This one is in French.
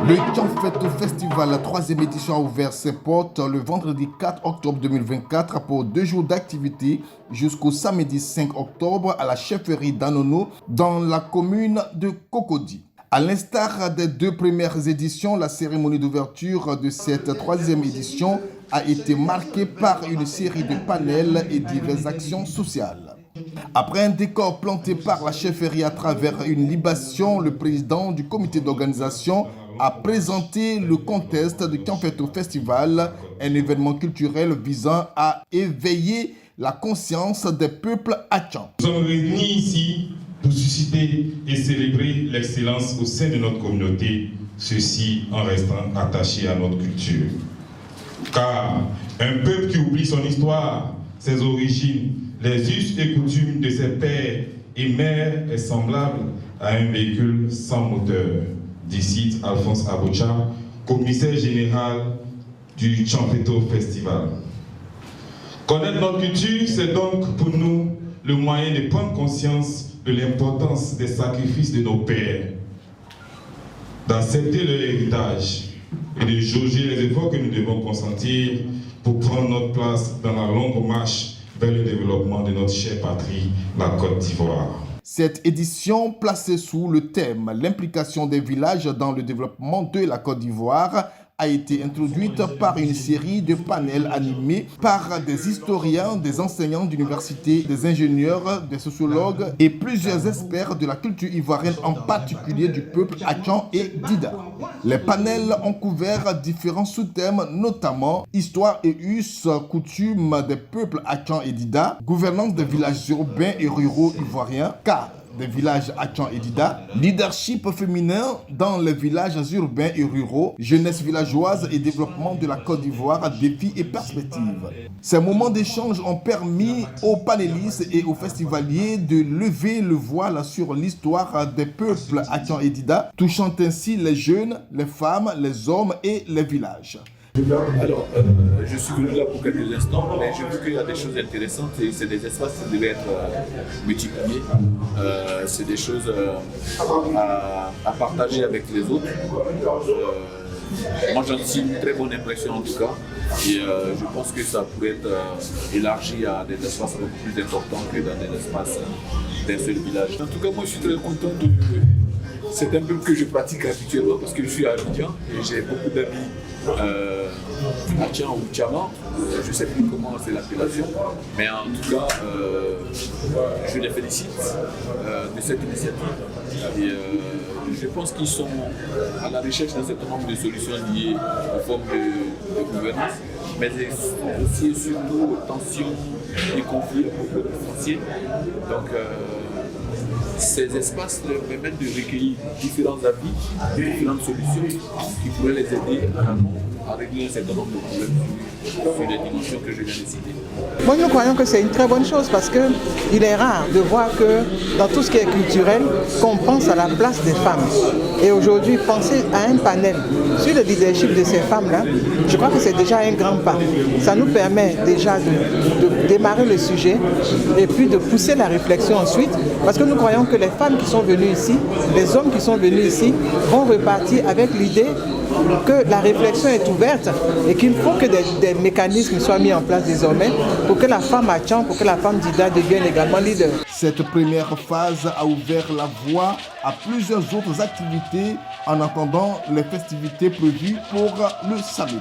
Le Tianfeto Festival, la troisième édition, a ouvert ses portes le vendredi 4 octobre 2024 pour 2 jours d'activité jusqu'au samedi 5 octobre à la chefferie d'Anono dans la commune de Cocody. À l'instar des 2 premières éditions, la cérémonie d'ouverture de cette troisième édition a été marquée par une série de panels et diverses actions sociales. Après un décor planté par la chefferie à travers une libation, le président du comité d'organisation a présenté le contest du Tianfeto Festival, un événement culturel visant à éveiller la conscience des peuples hatchans. Nous sommes réunis ici pour susciter et célébrer l'excellence au sein de notre communauté, ceci en restant attaché à notre culture. Car un peuple qui oublie son histoire, ses origines, les us et coutumes de ses pères et mères est semblable à un véhicule sans moteur, décide Alphonse Abocha, commissaire général du Tianfeto Festival. Connaître notre culture, c'est donc pour nous le moyen de prendre conscience de l'importance des sacrifices de nos pères, d'accepter leur héritage et de jauger les efforts que nous devons consentir pour prendre notre place dans la longue marche vers le développement de notre chère patrie, la Côte d'Ivoire. Cette édition, placée sous le thème « L'implication des villages dans le développement de la Côte d'Ivoire », a été introduite par une série de panels animés par des historiens, des enseignants d'université, des ingénieurs, des sociologues et plusieurs experts de la culture ivoirienne, en particulier du peuple hatchan et Dida. Les panels ont couvert différents sous-thèmes, notamment histoire et us, coutumes des peuples hatchan et Dida, gouvernance des villages urbains et ruraux ivoiriens, cas des villages hatchan et Dida, leadership féminin dans les villages urbains et ruraux, jeunesse villageoise et développement de la Côte d'Ivoire, défis et perspectives. Ces moments d'échange ont permis aux panélistes et aux festivaliers de lever le voile sur l'histoire des peuples hatchan et Dida, touchant ainsi les jeunes, les femmes, les hommes et les villages. Alors, je suis venu là pour quelques instants, mais j'ai vu qu'il y a des choses intéressantes et c'est des espaces qui devaient être multipliés. C'est des choses à partager avec les autres. Moi, j'en tire une très bonne impression en tout cas. Et je pense que ça pourrait être élargi à des espaces beaucoup plus importants que dans des espaces d'un seul village. En tout cas, moi, je suis très content de... C'est un peu que je pratique habituellement parce que je suis à Abidjan et j'ai beaucoup d'amis Hatchan ou Tchama. Je ne sais plus comment c'est l'appellation, mais en tout cas, je les félicite de cette initiative. Et je pense qu'ils sont à la recherche d'un certain nombre de solutions liées aux formes de gouvernance, mais aussi et surtout aux tensions et conflits fonciers. Donc, ces espaces leur permettent de recueillir différents avis, différentes solutions qui pourraient les aider à régler un certain nombre de problèmes sur les dimensions que je viens de citer. Moi, nous croyons que c'est une très bonne chose parce qu'il est rare de voir que dans tout ce qui est culturel, qu'on pense à la place des femmes. Et aujourd'hui, penser à un panel sur le leadership de ces femmes-là, je crois que c'est déjà un grand pas. Ça nous permet déjà de démarrer le sujet et puis de pousser la réflexion ensuite, parce que nous croyons que les femmes qui sont venues ici, les hommes qui sont venus ici, vont repartir avec l'idée que la réflexion est ouverte et qu'il faut que des mécanismes soient mis en place désormais pour que la femme hatchan, pour que la femme Dida devienne également leader. Cette première phase a ouvert la voie à plusieurs autres activités en attendant les festivités prévues pour le samedi.